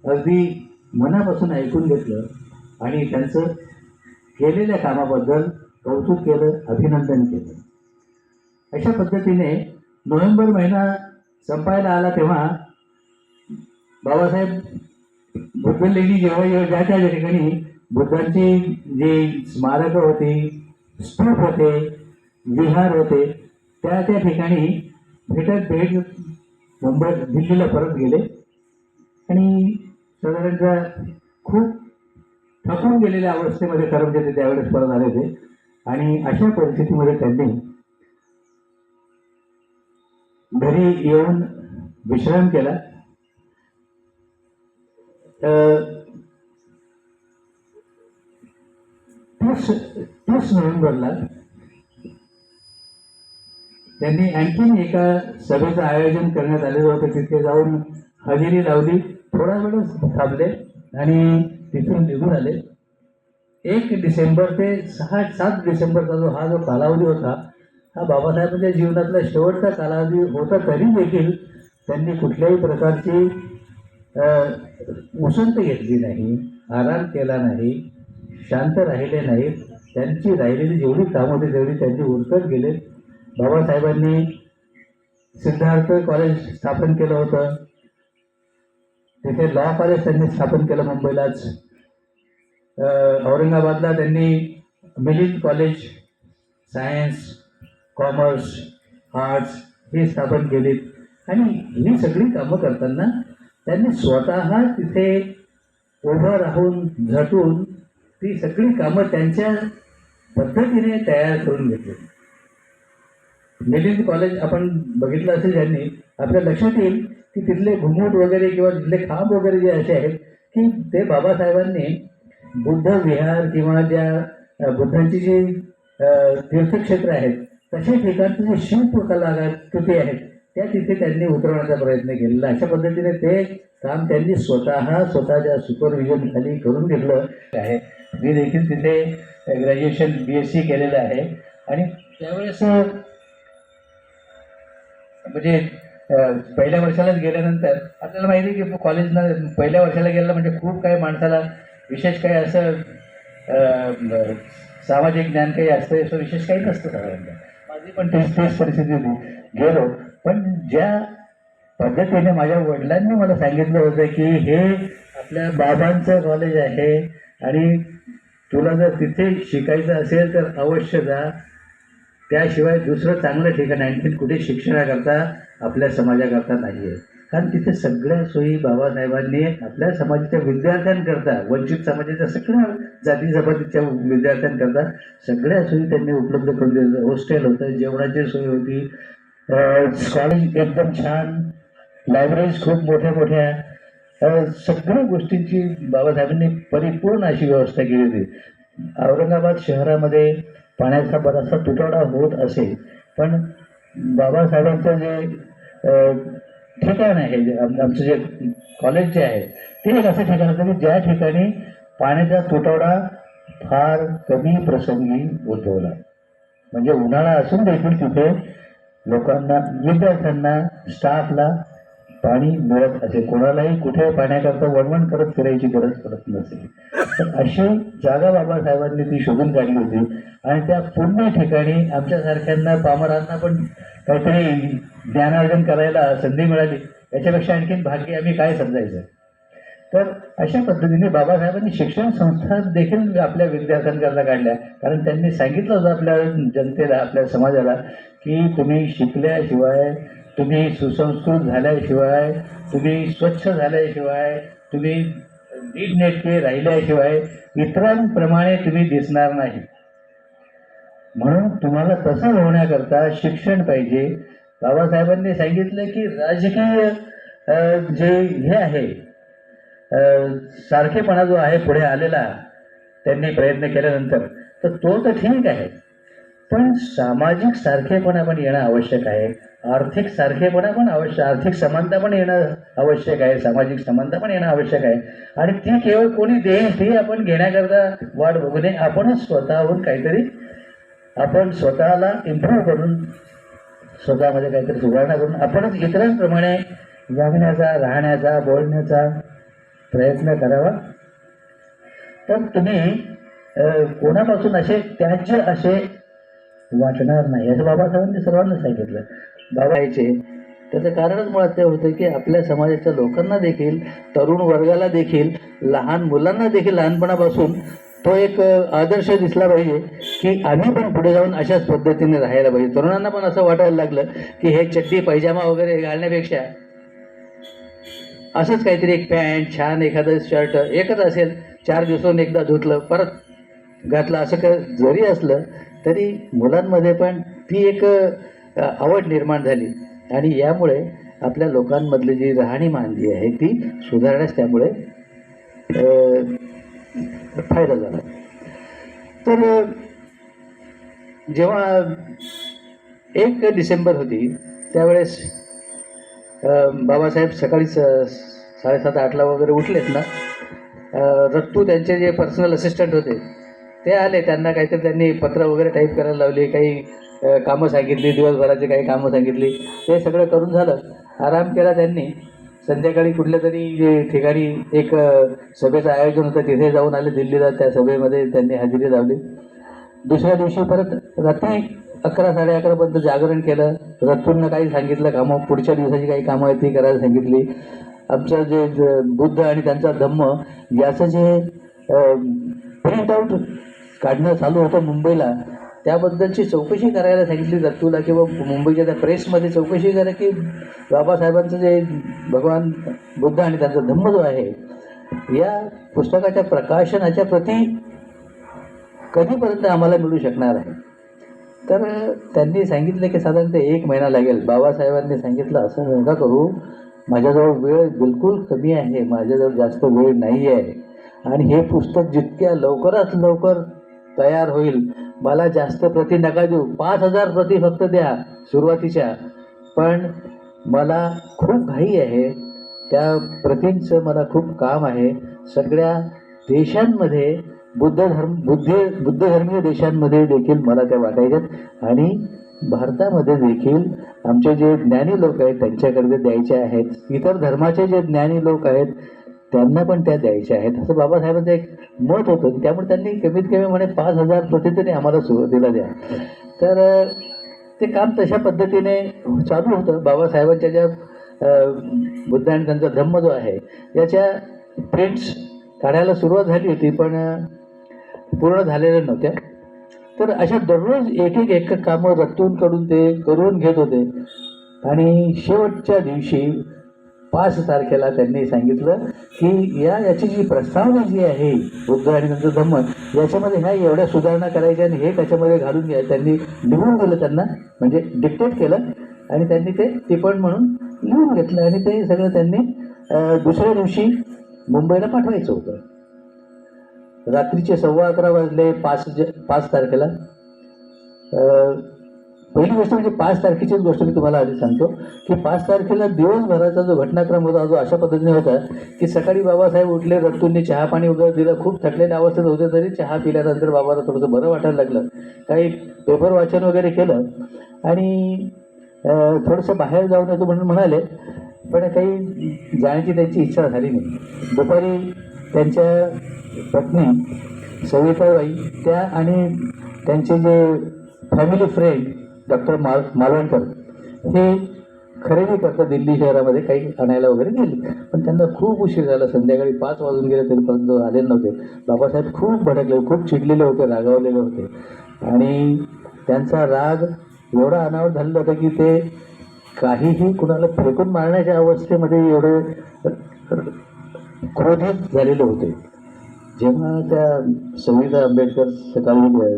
अगदी मनापासून ऐकून घेतलं आणि त्यांचं केलेल्या कामाबद्दल कौतुक केलं, अभिनंदन केलं. अशा पद्धतीने नोव्हेंबर महिना संपायला आला तेव्हा बाबासाहेब बुद्धलेणी जेव्हा ज्या त्या ठिकाणी बुद्धांची जी स्मारकं होती, स्तूप होते, विहार होते त्या ठिकाणी भेट दिल्लीला परत गेले आणि साधारणतः खूप थकून गेलेल्या अवस्थेमध्ये खरं म्हणजे ते त्यावेळेस परत आले होते. आणि अशा परिस्थितीमध्ये त्यांनी घरी येऊन विश्राम केला. 30 नोव्हेंबरला त्यांनी आणखीन एका सभेचं आयोजन करण्यात आलेलं होतं. तिथे जाऊन हजेरी लावली, थोडा वेळच थांबले आणि तिथून निघून आले. 1 डिसेंबर ते 7 डिसेंबरचा हा जो कालावधी होता हा बाबासाहेबांच्या जीवनातला शेवटचा कालावधी होता. तरी देखील त्यांनी कुठल्याही प्रकारची उसंत घेतली नाही, आराम केला नाही, शांत राहिले नाहीत. त्यांची राहिलेली जेवढी कामं होती तेवढी त्यांनी उरकत गेले. बाबासाहेबांनी सिद्धार्थ कॉलेज स्थापन केलं होतं. तिथे लॉ कॉलेज त्यांनी स्थापन केलं मुंबईलाच. औरंगाबादला त्यांनी Milind college science, commerce, arts ही स्थापन केलीत. आणि ही सगळी कामं करताना त्यांनी स्वतः तिथे उभं राहून झटून ती सगळी कामं त्यांच्या पद्धतीने तयार करून घेतली. मिलिंद कॉलेज आपण बघितलं असेल ज्यांनी, आपल्या लक्षात येईल की तिथले घुमट वगैरे किंवा तिथले खांब वगैरे जे असे आहेत की ते बाबासाहेबांनी बुद्ध विहार किंवा ज्या बुद्धांची जी तीर्थक्षेत्र आहेत तशा ठिकाणचे जे शिल्पकलाकृती आहेत त्या तिथे त्यांनी उतरवण्याचा प्रयत्न केलेला. अशा पद्धतीने ते काम त्यांनी स्वतःच्या सुपरविजनखाली करून घेतलं आहे. मी देखील तिथे ग्रॅज्युएशन BSc केलेलं आहे. आणि त्यावेळेस म्हणजे पहिल्या वर्षालाच गेल्यानंतर आपल्याला माहिती आहे की कॉलेजला पहिल्या वर्षाला गेलं म्हणजे खूप काही माणसाला विशेष काही असं सामाजिक ज्ञान काही असतं असं विशेष काही नसतं साधारणतः. माझी पण तेच परिस्थिती होती. गेलो, पण ज्या पद्धतीने माझ्या वडिलांनी मला सांगितलं होतं की हे आपल्या बाबांचं कॉलेज आहे आणि तुला जर तिथे शिकायचं असेल तर अवश्य जा, त्याशिवाय दुसरं चांगलं ठिकाण आणखीन कुठे शिक्षणाकरता आपल्या समाजाकरता नाही आहे. कारण तिथे सगळ्या सोयी बाबासाहेबांनी आपल्या समाजाच्या विद्यार्थ्यांकरता, वंचित समाजाच्या सगळ्या जाती जमातीच्या विद्यार्थ्यांकरता सगळ्या सोयी त्यांनी उपलब्ध करून दिल्या. हॉस्टेल होतं, जेवणाची सोय होती, कॉलेज एकदम छान, लायब्ररीज खूप मोठ्या सगळ्या गोष्टींची बाबासाहेबांनी परिपूर्ण अशी व्यवस्था केली होती. औरंगाबाद शहरामध्ये पाण्याचा बराचसा तुटवडा होत असेल, पण बाबासाहेबांचं जे ठिकाण आहे, जे आमचं जे कॉलेज जे आहे, ते एक असं ठिकाण होतं की ज्या ठिकाणी पाण्याचा तुटवडा फार कमी प्रसंगी उद्भवला. म्हणजे उन्हाळा असून देखील तिथे लोकांना, विद्यार्थ्यांना, स्टाफला पाणी मिळत असे, कोणालाही कुठे पाण्याकरता वणवण करत फिरायची गरज पडत नसेल. तर अशी जागा बाबासाहेबांनी ती शोधून काढली होती. आणि त्या पुण्य ठिकाणी आमच्यासारख्यांना, पामरांना पण काहीतरी ज्ञानार्जन करायला संधी मिळाली, याच्यापेक्षा आणखीन भाग्य आम्ही काय समजायचं. तर अशा पद्धतीने बाबासाहेबांनी शिक्षण संस्था देखील आपल्या विद्यार्थ्यांकरता काढल्या. कारण त्यांनी सांगितलं होतं आपल्या जनतेला, आपल्या समाजाला, की तुम्ही शिकल्याशिवाय, तुम्ही सुसंस्कृत झाल्याशिवाय, तुम्ही स्वच्छ झाल्याशिवाय, तुम्ही नीटनेटके राहिल्याशिवाय इतरांप्रमाणे तुम्ही दिसणार नाही. म्हणून तुम्हाला तसं होण्याकरता शिक्षण पाहिजे. बाबासाहेबांनी सांगितलं की राजकीय जे हे आहे, सारखेपणा जो आहे पुढे आलेला त्यांनी प्रयत्न केल्यानंतर, तर तो तर ठीक आहे, पण सामाजिक सारखेपणा पण येणं आवश्यक आहे. आर्थिक सारखेपणा पण आर्थिक समानता पण येणं आवश्यक आहे. सामाजिक समानता पण येणं आवश्यक आहे. आणि ती केवळ कोणी देईल ती आपण घेण्याकरता वाट बघू नये. आपणच स्वतःहून काहीतरी, आपण स्वतःला इम्प्रूव्ह करून, स्वतःमध्ये काहीतरी सुधारणा करून आपणच इतरांप्रमाणे वागण्याचा, राहण्याचा, बोलण्याचा प्रयत्न करावा. तर तुम्ही कोणापासून असे त्याज्य असे वाटणार नाही, असं बाबासाहेबांनी सर्वांना सांगितलं. बाबा यायचे त्याचं कारणच मुळात ते होतं की आपल्या समाजाच्या लोकांना देखील, तरुण वर्गाला देखील, लहान मुलांना देखील लहानपणापासून तो एक आदर्श दिसला पाहिजे की आम्ही पण पुढे जाऊन अशाच पद्धतीने राहायला पाहिजे. तरुणांना पण असं वाटायला लागलं की हे चड्डी पैजामा वगैरे घालण्यापेक्षा असंच काहीतरी एक पॅन्ट, छान एखादं शर्ट एकच असेल, 4 दिवसांनी एकदा धुतलं परत घातलं, असं जरी असलं तरी मुलांमध्ये पण ती एक आवड निर्माण झाली. आणि यामुळे आपल्या लोकांमधली जी राहणीमान जी आहे ती सुधारण्यास त्यामुळे फायदा झाला. तर जेव्हा 1 डिसेंबर होती त्यावेळेस बाबासाहेब सकाळी 7:30-8ला वगैरे उठलेत ना, रत्तू त्यांचे जे पर्सनल असिस्टंट होते ते आले. त्यांना काहीतरी त्यांनी पत्र वगैरे टाईप करायला लावले, काही कामं सांगितली, दिवसभराची काही कामं सांगितली. ते सगळं करून झालं, आराम केला त्यांनी. संध्याकाळी कुठल्या तरी ठिकाणी एक सभेचं आयोजन होतं, तिथे जाऊन आले दिल्लीला. त्या सभेमध्ये त्यांनी हजेरी लावली. दुसऱ्या दिवशी परत रात्री 11-11:30पर्यंत जागरण केलं. रत्तूंना काही सांगितलं कामं, पुढच्या दिवसाची काही कामं आहेत ती करायला सांगितली. आमचं जे बुद्ध आणि त्यांचा धम्म याचं जे प्रिंट आऊट काढणं चालू होतं मुंबईला, त्याबद्दलची चौकशी करायला सांगितली रत्तूला, किंवा मुंबईच्या त्या प्रेसमध्ये चौकशी करा की बाबासाहेबांचं जे भगवान बुद्ध आणि त्यांचा धम्म जो आहे, या पुस्तकाच्या प्रकाशनाच्या प्रती कधीपर्यंत आम्हाला मिळू शकणार आहे. तर त्यांनी सांगितलं की साधारणतः 1 महिना लागेल. बाबासाहेबांनी सांगितलं असं नका करू, माझ्याजवळ वेळ बिलकुल कमी आहे, माझ्याजवळ जास्त वेळ नाही आहे, आणि हे पुस्तक जितक्या लवकरात लवकर तयार होईल, मला जास्त प्रती नका देऊ, 5,000 प्रती फक्त द्या सुरुवातीच्या, पण मला खूप घाई आहे, त्या प्रतींचं मला खूप काम आहे. सगळ्या देशांमध्ये बुद्धधर्मीय देशांमध्ये देखील मला त्या वाटायच्यात, आणि भारतामध्ये देखील आमचे जे ज्ञानी लोक आहेत त्यांच्याकडे द्यायचे आहेत. इतर धर्माचे जे ज्ञानी लोक आहेत त्यांना पण त्या द्यायच्या आहेत, असं बाबासाहेबांचं एक मत होतं. त्यामुळे त्यांनी कमीत कमी म्हणे 5,000 प्रती तरी आम्हाला सुरुवातीला द्या. तर ते काम तशा पद्धतीने चालू होतं. बाबासाहेबांच्या ज्या बुद्ध आणि त्यांचा धम्म जो आहे याच्या प्रिंट्स काढायला सुरुवात झाली होती, पण पूर्ण झालेल्या नव्हत्या. तर अशा दररोज एक कामं रत्तूंकडून ते करून घेत होते. आणि शेवटच्या दिवशी 5 तारखेला त्यांनी सांगितलं की याची जी प्रस्तावना जी आहे बुद्ध आणि त्यांचं धम्म, याच्यामध्ये ह्या एवढ्या सुधारणा करायच्या आणि हे त्याच्यामध्ये घालून घ्या. त्यांनी लिहून दिलं त्यांना, म्हणजे डिक्टेट केलं, आणि त्यांनी ते टिपण म्हणून लिहून घेतलं, आणि ते सगळं त्यांनी दुसऱ्या दिवशी मुंबईला पाठवायचं होतं. रात्रीचे 11:15 वाजले 5 तारखेला. पहिली गोष्ट म्हणजे 5 तारखेचीच गोष्ट मी तुम्हाला आधी सांगतो की 5 तारखेला दिवसभराचा जो घटनाक्रम होता जो अशा पद्धतीने होता की सकाळी बाबासाहेब उठले, रत्तूंनी चहा पाणी वगैरे दिलं. खूप थकलेल्या अवस्थेत होते तरी चहा पिल्यानंतर बाबाला थोडंसं बरं वाटायला लागलं. काही पेपर वाचन वगैरे केलं आणि थोडंसं बाहेर जाऊन येतो म्हणून म्हणाले, पण काही जाण्याची त्यांची इच्छा झाली नाही. दुपारी त्यांच्या पत्नी सविताबाई त्या आणि त्यांचे जे फॅमिली फ्रेंड डॉक्टर मालवणकर हे खरेदी करता दिल्ली शहरामध्ये काही आणायला वगैरे गेले. पण त्यांना खूप उशीर झाला. संध्याकाळी 5 वाजून गेले तरीपर्यंत आले नव्हते. बाबासाहेब खूप भडकले, खूप चिडलेले होते, रागावलेले होते आणि त्यांचा राग एवढा अनावर झालेला होता की ते काहीही कुणाला फेकून मारण्याच्या अवस्थेमध्ये एवढे क्रोधित झालेले होते. जेव्हा त्या सविता आंबेडकर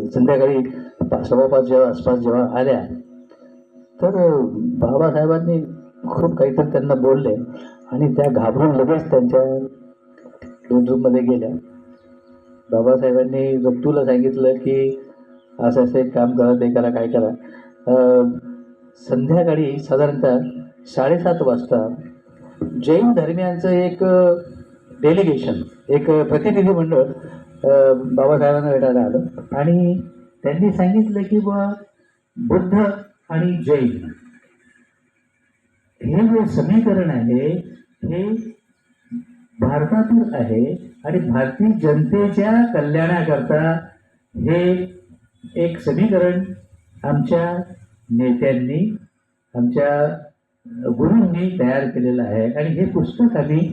संध्याकाळी 5:15 आसपास जेव्हा आल्या तर बाबासाहेबांनी खूप काहीतरी त्यांना बोलले आणि त्या घाबरून लगेच त्यांच्या बेडरूममध्ये गेल्या. बाबासाहेबांनी रत्तूला सांगितलं की असं असं एक काम करा, ते करा, काय करा. संध्याकाळी साधारणतः 7:30 वाजता जैन धर्मियांचं एक डेलिगेशन, एक प्रतिनिधी मंडळ बाबासाहेबांना भेटायला आलं आणि त्यांनी सांगितलं की बुद्ध आणि जैन हे जे समीकरण आहे हे भारतातून आहे आणि भारतीय जनतेच्या कल्याणाकरता हे एक समीकरण आमच्या नेत्यांनी, आमच्या गुरूंनी तयार केलेलं आहे आणि हे पुस्तक आम्ही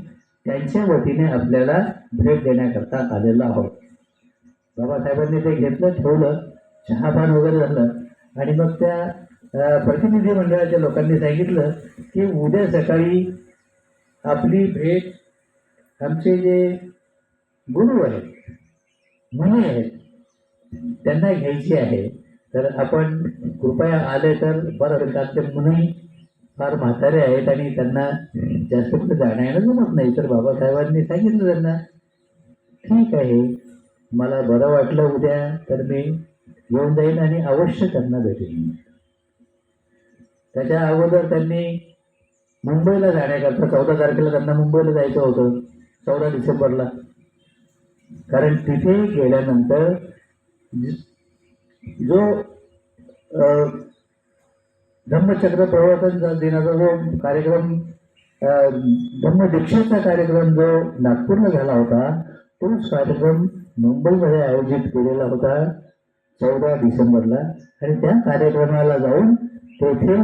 त्यांच्या वतीने आपल्याला भेट देण्याकरता आलेलो आहोत. बाबासाहेबांनी ते घेतलं, ठेवलं, चहापान वगैरे झालं आणि मग त्या प्रतिनिधी मंडळाच्या लोकांनी सांगितलं की उद्या सकाळी आपली भेट आमचे जे गुरु आहेत, मुनी आहेत, त्यांना घ्यायची आहे. तर आपण कृपया आले तर बरं होईल. कारण ते मुनी फार म्हातारे आहेत आणि त्यांना जास्त कुठे जाण्याला जमत नाही. तर बाबासाहेबांनी सांगितलं त्यांना, ठीक आहे, मला बरं वाटलं उद्या तर मी येऊन जाईन आणि अवश्य त्यांना भेटेन. त्याच्या अगोदर त्यांनी मुंबईला जाण्याकरता 14 तारखेला त्यांना मुंबईला जायचं होतं, 14 डिसेंबरला. कारण तिथे गेल्यानंतर जो धम्मचक्र प्रवर्तन दिनाचा जो कार्यक्रम, धम्मदीक्षेचा कार्यक्रम जो नागपूरला झाला होता तोच कार्यक्रम मुंबईमध्ये आयोजित केलेला होता 14 डिसेंबरला. आणि त्या कार्यक्रमाला जाऊन तेथे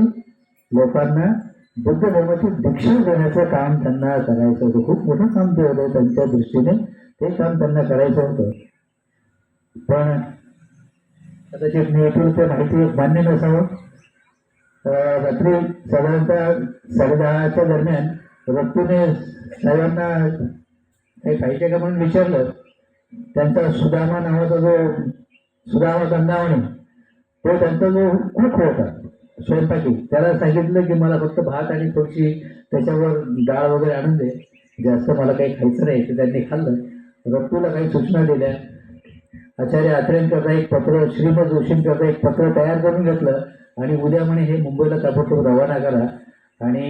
लोकांना बुद्ध धर्माची दीक्षा देण्याचं काम त्यांना करायचं होतं. खूप मोठं काम ते होतं त्यांच्या दृष्टीने, ते काम त्यांना करायचं होतं. पण कदाचित मी येथील ते माहिती मान्य नसावं. रात्री साधारणतः 10:30च्या दरम्यान रत्तूने साहेबांना काही पाहिजे का म्हणून विचारलं. त्यांचा सुदामा नावाचा जो सुदामा गंगावणे तो त्यांचा जो कुक होता स्वयंपाकी, त्याला सांगितलं की मला फक्त भात आणि थोडीशी त्याच्यावर डाळ वगैरे आणून दे, जास्त मला काही खायचं नाही. ते त्यांनी खाल्लं. रत्तूला काही सूचना दिल्या. आचार्य आत्रेंकरता एक पत्र, श्रीमद जोशींकरता एक पत्र तयार करून घेतलं आणि उद्या म्हणे हे मुंबईला ताबडतोब रवाना करा. आणि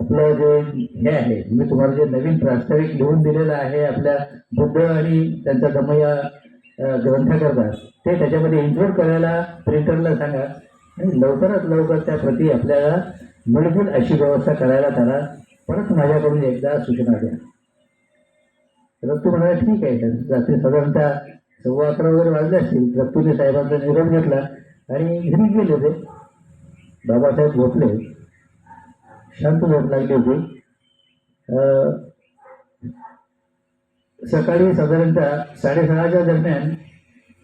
आपलं जे हे आहे, मी तुम्हाला जे नवीन प्रास्ताविक लिहून दिलेलं आहे आपल्या बुद्ध आणि त्यांचा धम्मया ग्रंथाकरता, ते त्याच्यामध्ये इन्क्लूड करायला प्रिंटरला सांगा आणि लवकरात लवकर त्या प्रती आपल्याला मिळतील अशी व्यवस्था करायला त्याला परत माझ्याकडून एकदा सूचना द्या. रत्तू म्हणाला ठीक आहे. रात्री साधारणतः 11:15 वगैरे वाजले असतील. रत्तूने साहेबांचा निरोप घेतला आणि घरी गेले. ते बाबासाहेब झोपले, शांत झोप लागली होती. सकाळी साधारणतः 6:30च्या दरम्यान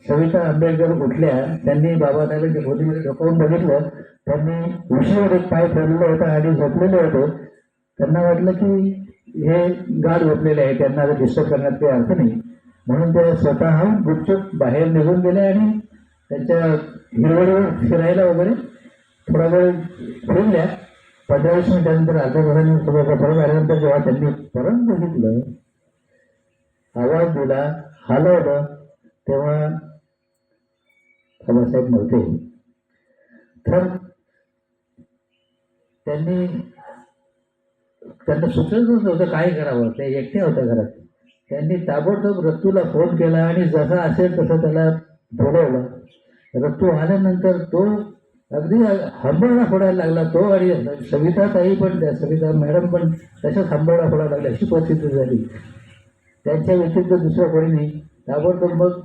सविता आंबेडकर उठल्या. त्यांनी बाबासाहेबांच्या खोलीमध्ये डोकावून बघितलं. त्यांनी उशीवर एक पाय ठेवलेला होता आणि झोपलेले होते. त्यांना वाटलं की हे गाढ झोपलेले आहे, त्यांना आता डिस्टर्ब करण्यात काही अर्थ नाही. म्हणून त्या स्वतःहून गुपचूप बाहेर निघून गेल्या आणि त्यांच्या हिरवळीवर फिरायला वगैरे थोडा वेळ फिरल्या. 15-20 मिनिटानंतर अर्ध्या तासाने थोडंसं परत आल्यानंतर जेव्हा त्यांनी परत बघितलं, आवाज दिला, हलवलं, तेव्हा बाबासाहेब नव्हते. तर त्यांना सुचतच नव्हतं काय करावं. ते एकटे होत्या घरात. त्यांनी ताबडतोब रत्तूला फोन केला आणि जसा असेल तसं त्याला बोलवलं. रत्तू आल्यानंतर तो अगदी हंबरडा फोडायला लागला. तो आणि सविताताई पण, त्या सविता मॅडम पण तशाच हंबरडा फोडायला लागल्या. अशी परिस्थिती झाली. त्यांच्या व्यतिरिक्त दुसरं कोणी नाही. ताबडतोब मग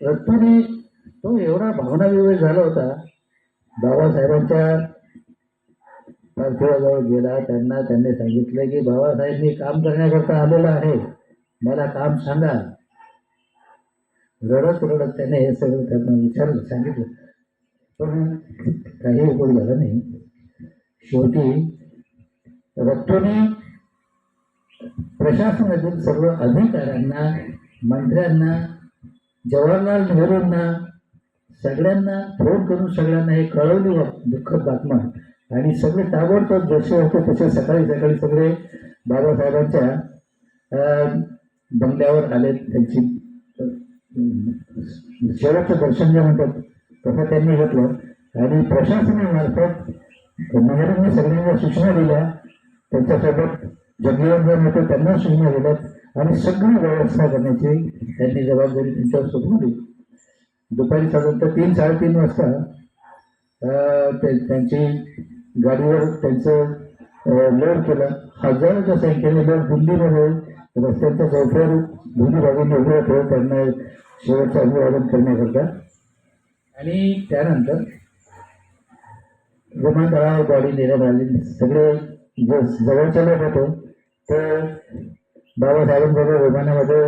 रत्तूने, तो एवढा भावनाविवेक झाला होता, बाबासाहेबांच्या पार्थिवाजवळ गेला. त्यांनी सांगितलं की बाबासाहेब, मी काम करण्याकरता आलेलो आहे, मला काम सांगा. रडत रडत त्याने हे सगळं त्यांना विचारलं, सांगितलं, पण काही उपयोग झाला नाही. शेवटी रत्तूने प्रशासनातील सर्व अधिकाऱ्यांना, मंत्र्यांना, जवाहरलाल नेहरूंना, सगळ्यांना फोन करून सगळ्यांना हे कळवली दुःखद बातमी. आणि सगळे ताबडतोब जसे होते तसे सकाळी सगळे बाबासाहेबांच्या बंगल्यावर आले. त्यांची शेवटचं दर्शन जे म्हणतात तसं त्यांनी घेतलं. आणि प्रशासनामार्फत नेहरूंनी सगळ्यांना सूचना दिल्या. त्यांच्यासोबत जगजीवन होते, त्यांना सूचना दिल्या आणि सगळी व्यवस्था करण्याची त्यांनी जबाबदारी त्यांच्यावर सोपवली. दुपारी साधारणतः 3-3:30 वाजता त्यांची गाडीवर त्यांचं लोड केलं. हजारोच्या संख्येने लोक दिल्लीमध्ये रस्त्यांच्या चौफेर दोन्ही बाजूंनी उभे होते त्यांना शेवटचं अभिवादन करण्याकरता. आणि त्यानंतर विमानतळावर गाडी नेण्यात आली. सगळे जे जवळचे लोक होते ते बाबासाहेबांबरोबर विमानामध्ये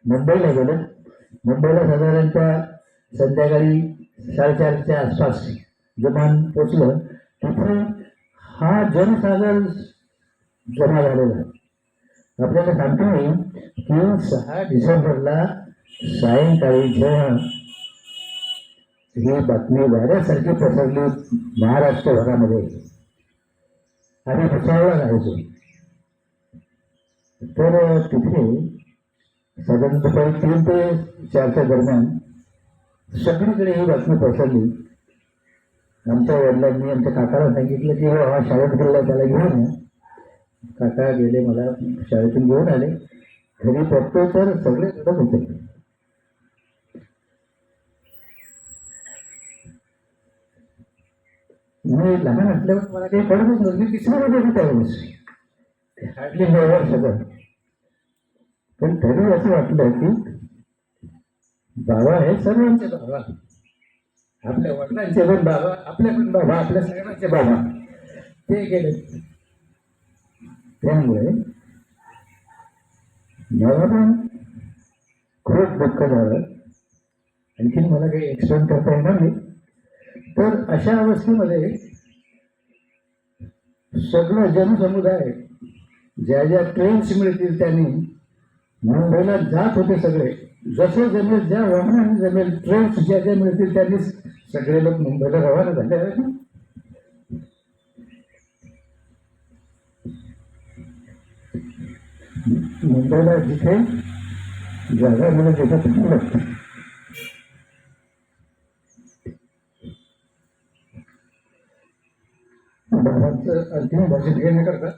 मुंबईला गेले. मुंबईला साधारणतः संध्याकाळी 4:30च्या आसपास विमान पोचलं. तिथे हा जनसागर जमा झालेला. आपल्याला सांगतो मी की 6 डिसेंबरला सायंकाळी जेव्हा ही बातमी वाऱ्यासारखी पसरली महाराष्ट्रभरामध्ये, आम्ही भुसावळला राहायचो, तर तिथे साधारण दुपारी 3 ते 4च्या दरम्यान सगळीकडे ही बातमी पसरली. आमच्या वडिलांनी आमच्या काकाला सांगितलं की हा शाळेत गेला, त्याला घेऊन या. काका गेले, मला शाळेतून घेऊन आले. घरी बघतो तर सगळे रडत होते. मी लहान असल्यावर मला काही कळतच नव्हतं. मी 3री मध्ये होते त्यावेळेस, हार्डली 9 वर्षाचा. पण तरी असं वाटलं की बाबा हे सर्वांचे बाबा, आपल्या वडिलांचे पण बाबा, आपल्या पण बाबा, आपल्या सगळ्यांचे बाबा, ते गेले. त्यामुळे मला पण खूप दुःख झालं. आणखीन मला काही एक्सप्लेन करता येणार नाही. तर अशा अवस्थेमध्ये सगळं जनसमुदाय, ज्या ज्या ट्रेन्स मिळतील त्यांनी मुंबईला जात होते. सगळे जसं जमेल, ज्या वाहनाने जमेल, ट्रेन्स ज्या ज्या मिळतील त्यांनी सगळे लोक मुंबईला रवाना झाले आहेत. मुंबईला जिथे जागा मिळेल तिथे थांबलं. बाबांचं अंतिम भाषण घेण्याकरता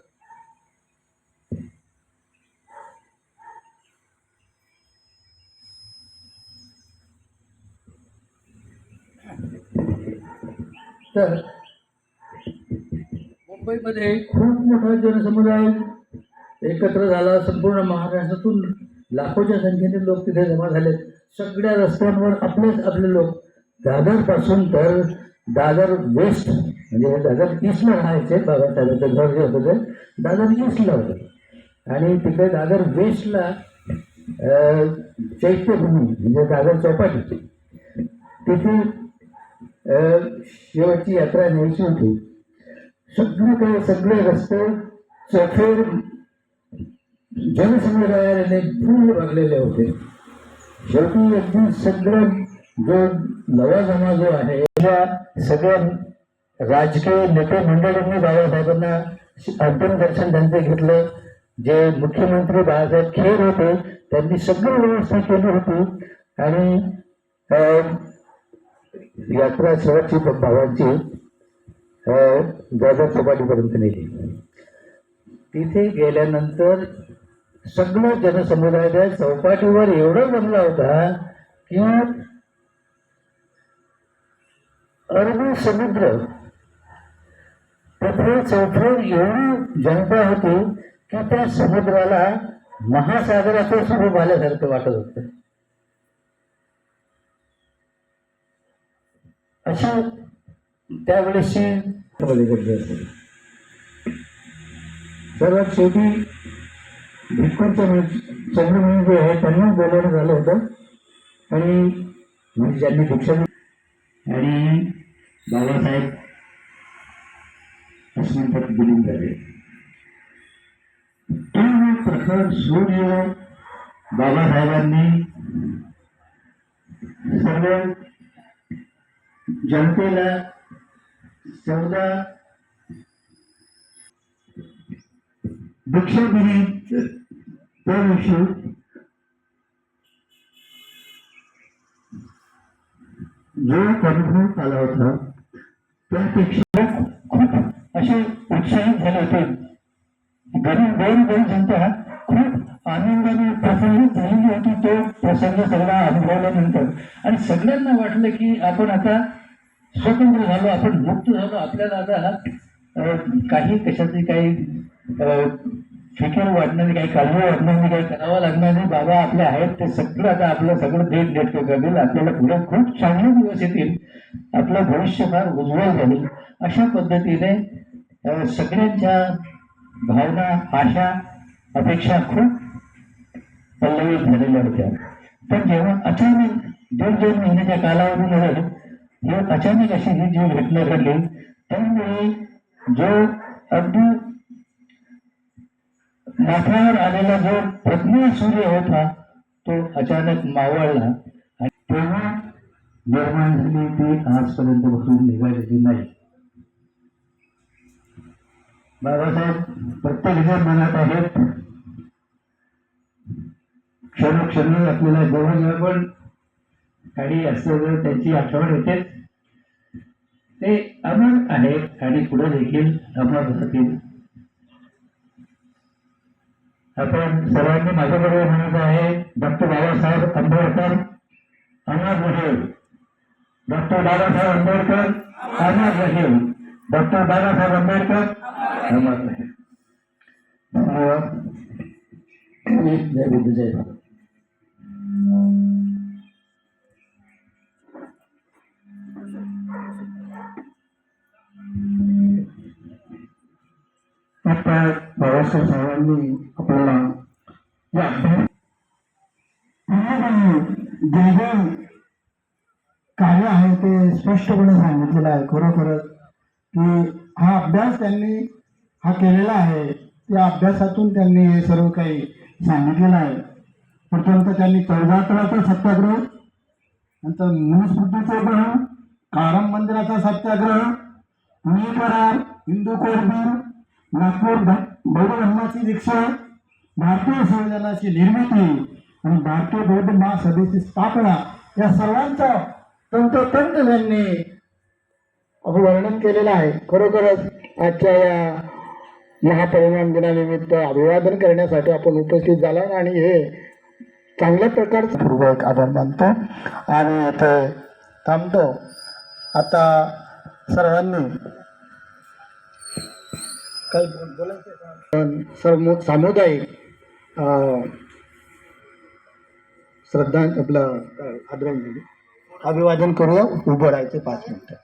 तर मुंबईमध्ये खूप मोठा जनसमुदाय एकत्र झाला. संपूर्ण महाराष्ट्रातून लाखोच्या संख्येने लोक तिथे जमा झालेत. सगळ्या रस्त्यांवर आपले लोक, दादरपासून तर दादर वेस्ट, म्हणजे दादर ईस्टला राहायचे. बाबासाहेबांचं घर जे होतं ते दादर ईस्टला होतं. आणि तिकडे दादर वेस्टला चैत्यभूमी म्हणजे दादर चौपाटी, तिथे शेवटची यात्रा न्यायची होती. सगळीकडे सगळे रस्ते चौफेर जनसमुदायाने पूर्ण भरलेले होते. शेवटी अगदी सगळं जो नवा जमा जो आहे, या सगळ्या राजकीय नेते मंडळींनी बाबासाहेबांना अंतिम दर्शन त्यांचे घेतलं. जे मुख्यमंत्री बाळासाहेब खेर होते त्यांनी सगळी व्यवस्था केली होती आणि यात्रा शेवटची बाबांची दादर चौपाटीपर्यंत नेली. तिथे गेल्यानंतर सगळं जनसमुदाय त्या चौपाटीवर एवढा जमला होता की अरबी समुद्र तिथे चौफेर एवढी जनता होती की त्या समुद्राला महासागराचं स्वरूप आल्यासारखं वाटत होतं. अशा त्यावेळेसची सर्वात शेवटी भिक्खूंचं चंद्रमणी जे आहे त्यांना बोलवणं झालं होतं आणि म्हणजे ज्यांनी भिक्षा आणि बाबासाहेब अस्मिनपत विलीन झाले. तो प्रखर सूर्य बाबासाहेबांनी सर्व जनतेला 14 भिक्षा दिली. त्या दिवशी जो अनुभव आला होता त्यापेक्षा खूप असे उत्साहित झाले होते. गरीब जनता खूप आनंदाने प्रफुल्लित झालेली होती तो प्रसंग सगळा अनुभवल्यानंतर. आणि सगळ्यांना वाटलं की आपण आता स्वतंत्र झालो, आपण मुक्त झालो, आपल्याला आता काही कशाची काही फिकीर वाटणार नाही, काही काळजी वाटणार नाही, काही करावं लागणार नाही. बाबा आपले आहेत ते सगळं आता आपलं सगळं नेटकं करतील, आपल्याला पुढे खूप चांगले दिवस येतील, आपलं भविष्य फार उज्ज्वल झाले. अशा पद्धतीने सगळ्यांच्या भावना, आशा, अपेक्षा खूप पल्लवित झालेल्या होत्या. पण जेव्हा अचानक 1.5 महिन्याच्या कालावधीमध्ये हे अचानक अशी ही जी घटना घडली त्यामुळे जो अगदी माथ्यावर आलेला जो प्रज्ञा सूर्य होता तो अचानक मावळला आणि तेव्हा निर्माण झाली ती आजपर्यंत बसून निघालेली नाही. बाबासाहेब प्रत्येकाच्या मनात आहेत. क्षणोक्षणी आपल्याला जेव्हा जेव्हा पण काही असं त्यांची आठवण येते ते अमर आहेत आणि पुढे देखील अमर राहतील. आपण सर्वांनी माझ्याबरोबर म्हणत आहे डॉक्टर बाबासाहेब आंबेडकर अमर रहेल. डॉक्टर बाबासाहेब आंबेडकर अमर रहेल. डॉक्टर बाबासाहेब आंबेडकर अमर रहेल. जय बुद्ध जय भारत. आता बाबासाहेब साहेबांनी आपल्याला या जे जे कार्य आहे ते स्पष्टपणे सांगितलेलं आहे. खरोखरच की हा अभ्यास त्यांनी हा केलेला आहे. त्या अभ्यासातून त्यांनी हे सर्व काही सांगितलेलं आहे. प्रथम तर त्यांनी 14 सत्याग्रह, नंतर मनुस्मृतीचा ग्रह, कारम मंदिराचा सत्याग्रह, पुणे करार, हिंदू कोड बिल, नागपूर बौद्ध धर्माची दीक्षा, भारतीय संविधानाची निर्मिती आणि भारतीय बौद्ध महासभेची स्थापना या सर्वांचा तंतोतंत त्यांनी वर्णन केलेलं आहे. खरोखरच आजच्या या महापरिनिर्वाण दिनानिमित्त अभिवादन करण्यासाठी आपण उपस्थित झाला आणि हे चांगल्या प्रकारचं पूर्वक आभार मानतो आणि इथे थांबतो. आता सर्वांनी काही बोलायचं सामुदायिक श्रद्धा आपलं आदरांजली अभिवादन करूया. उभं राहायचे 5 मिनिटं.